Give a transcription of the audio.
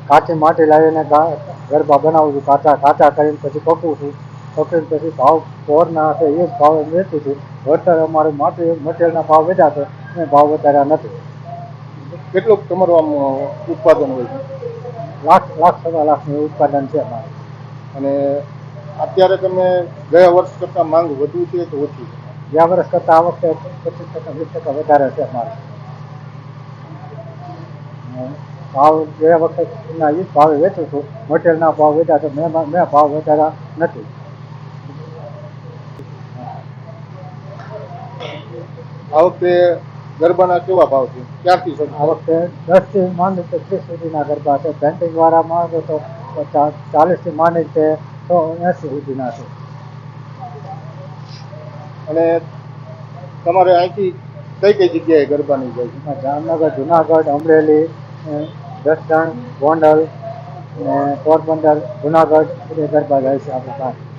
કાચી માટી લાવીને ગરબા બનાવું છું, કાચા કાચા કરીને પછી પકવું છું, પકવીને પછી ભાવ પોરના છે એ જ ભાવે વેચું છું. વળતર અમારે માટી મટીરિયલના ભાવ વધ્યા છે, એ ભાવ વધાર્યા નથી. કેટલું તમારું આમ ઉત્પાદન હોય છે? લાખ સવા લાખનું ઉત્પાદન છે અમારે. અને અત્યારે તમે ગયા વર્ષ કરતાં માંગ વધુ છે કે ઓછી છે? ગયા વર્ષ કરતાં આ વખતે 25% 20% વધારે છે અમારે. ભાવ ગયા વખતના એ જ ભાવે વેચું છું, મટીરિયલના ભાવ વધ્યા છે, મેં ભાવ વધાર્યા નથી. આ વખતે ગરબાના કેવા ભાવ છે? ક્યારથી શરૂ? આ વખતે 10થી માંડી તો 30 સુધીના ગરબા છે. પેન્ટિંગ વાળા માંગે તો 40થી માંડી છે 180 સુધીના છે. અને તમારે અહીંથી કઈ કઈ જગ્યાએ ગરબાની જાય છે? જામનગર, જુનાગઢ, અમરેલી, જસદણ, ગોંડલ, પોરબંદર, જુનાગઢ બધે ગરબા જાય છે આપણે પાસે.